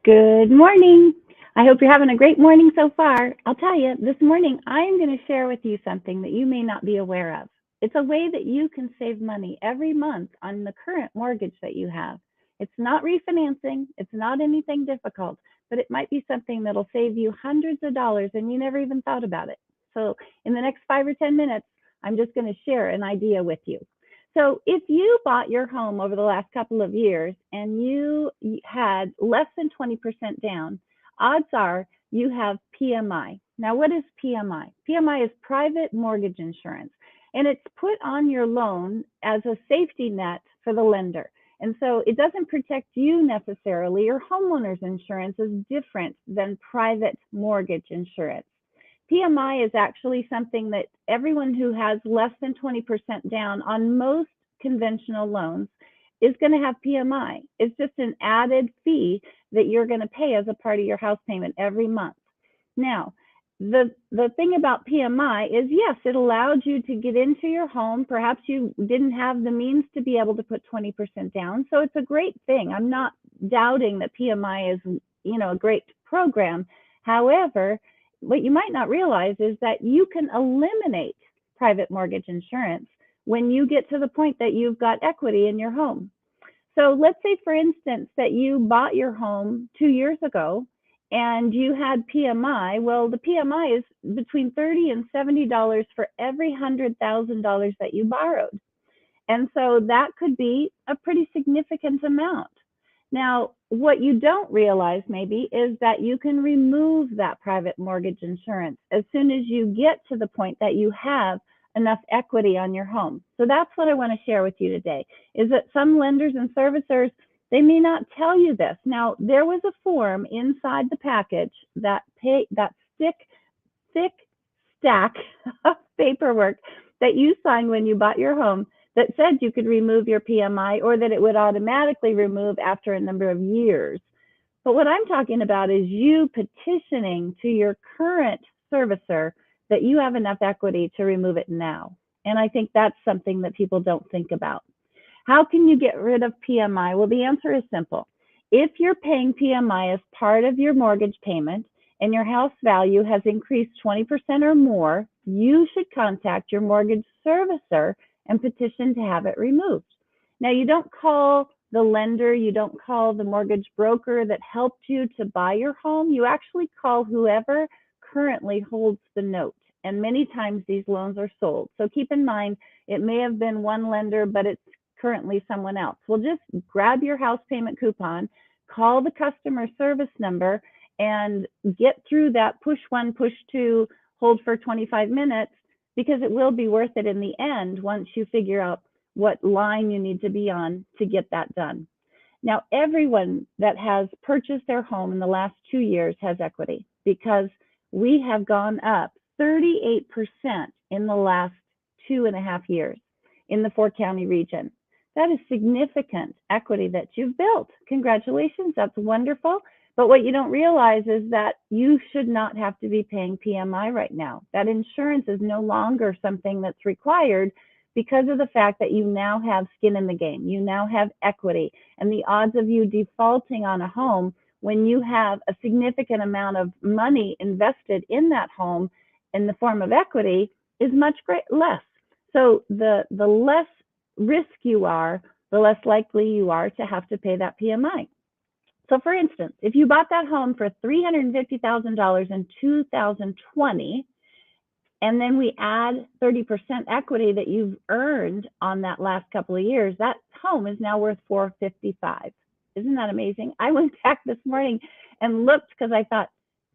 Good morning. I hope you're having a great morning so far. I'll tell you, this morning I'm going to share with you something that you may not be aware of. It's a way that you can save money every month on the current mortgage that you have. It's not refinancing, it's not anything difficult, but it might be something that'll save you hundreds of dollars and you never even thought about it. So, in the next 5 or 10 minutes, I'm just going to share an idea with you. So if you bought your home over the last couple of years and you had less than 20% down, odds are you have PMI. Now, what is PMI? PMI is private mortgage insurance, and it's put on your loan as a safety net for the lender. And so it doesn't protect you necessarily. Your homeowner's insurance is different than private mortgage insurance. PMI is actually something that everyone who has less than 20% down on most conventional loans is going to have PMI. It's just an added fee that you're going to pay as a part of your house payment every month. Now, the thing about PMI is, yes, it allowed you to get into your home. Perhaps you didn't have the means to be able to put 20% down. So it's a great thing. I'm not doubting that PMI is, a great program. However, what you might not realize is that you can eliminate private mortgage insurance when you get to the point that you've got equity in your home. So let's say, for instance, that you bought your home 2 years ago and you had PMI. Well, the PMI is between $30 and $70 for every $100,000 that you borrowed. And so that could be a pretty significant amount. Now, what you don't realize maybe is that you can remove that private mortgage insurance as soon as you get to the point that you have enough equity on your home. So that's what I want to share with you today, is that some lenders and servicers, they may not tell you this. Now, there was a form inside the package that thick stack of paperwork that you signed when you bought your home that said you could remove your PMI or that it would automatically remove after a number of years. But what I'm talking about is you petitioning to your current servicer that you have enough equity to remove it now. And I think that's something that people don't think about. How can you get rid of PMI? Well, the answer is simple. If you're paying PMI as part of your mortgage payment and your house value has increased 20% or more, you should contact your mortgage servicer and petition to have it removed. Now, you don't call the lender, you don't call the mortgage broker that helped you to buy your home. You actually call whoever currently holds the note. And many times these loans are sold. So keep in mind, it may have been one lender, but it's currently someone else. Well, just grab your house payment coupon, call the customer service number, and get through that push 1, push 2, hold for 25 minutes, because it will be worth it in the end once you figure out what line you need to be on to get that done. Now, everyone that has purchased their home in the last 2 years has equity, because we have gone up 38% in the last 2.5 years in the 4-county region. That is significant equity that you've built. Congratulations, that's wonderful. But what you don't realize is that you should not have to be paying PMI right now. That insurance is no longer something that's required because of the fact that you now have skin in the game. You now have equity, and the odds of you defaulting on a home when you have a significant amount of money invested in that home in the form of equity is much less. So the less risk you are, the less likely you are to have to pay that PMI. So for instance, if you bought that home for $350,000 in 2020, and then we add 30% equity that you've earned on that last couple of years, that home is now worth $455,000. Isn't that amazing? I went back this morning and looked because I thought,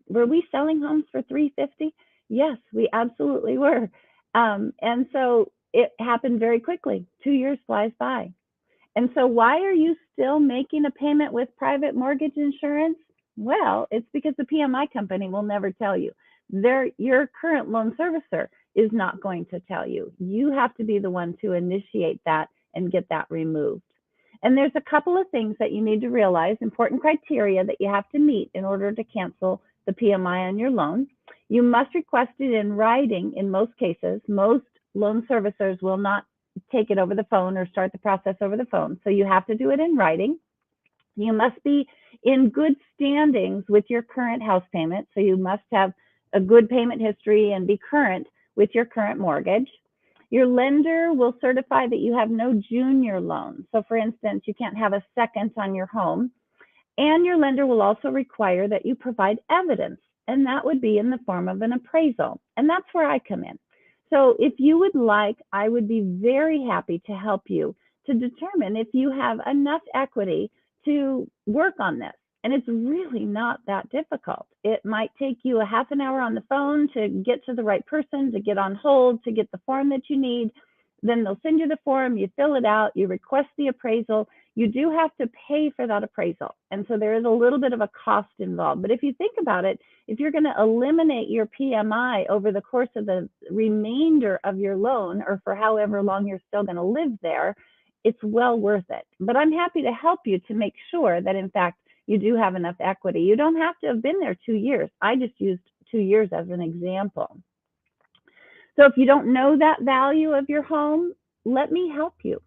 were we selling homes for $350,000? Yes, we absolutely were. And so it happened very quickly. 2 years flies by. And so why are you still making a payment with private mortgage insurance? Well, it's because the PMI company will never tell you. Your current loan servicer is not going to tell you. You have to be the one to initiate that and get that removed. And there's a couple of things that you need to realize, important criteria that you have to meet in order to cancel the PMI on your loan. You must request it in writing in most cases. Most loan servicers will not take it over the phone or start the process over the phone. So you have to do it in writing. You must be in good standings with your current house payment. So you must have a good payment history and be current with your current mortgage. Your lender will certify that you have no junior loans. So for instance, you can't have a second on your home. And your lender will also require that you provide evidence, and that would be in the form of an appraisal. And that's where I come in. So if you would like, I would be very happy to help you to determine if you have enough equity to work on this. And it's really not that difficult. It might take you a half an hour on the phone to get to the right person, to get on hold, to get the form that you need. Then they'll send you the form, you fill it out, you request the appraisal. You do have to pay for that appraisal. And so there is a little bit of a cost involved. But if you think about it, if you're going to eliminate your PMI over the course of the remainder of your loan, or for however long you're still going to live there, it's well worth it. But I'm happy to help you to make sure that, in fact, you do have enough equity. You don't have to have been there 2 years. I just used 2 years as an example. So if you don't know that value of your home, let me help you.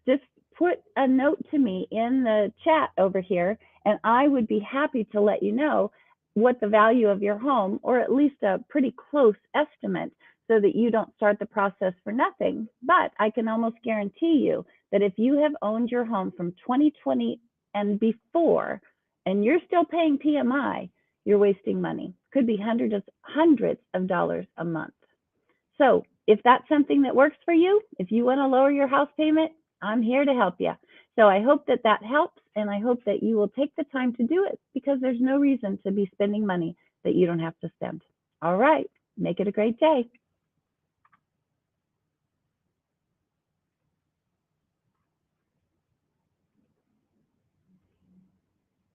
Just put a note to me in the chat over here, and I would be happy to let you know what the value of your home, or at least a pretty close estimate, so that you don't start the process for nothing. But I can almost guarantee you that if you have owned your home from 2020 and before, and you're still paying PMI, you're wasting money. Could be hundreds of dollars a month. So if that's something that works for you, if you want to lower your house payment, I'm here to help you. So I hope that that helps, and I hope that you will take the time to do it, because there's no reason to be spending money that you don't have to spend. All right, make it a great day.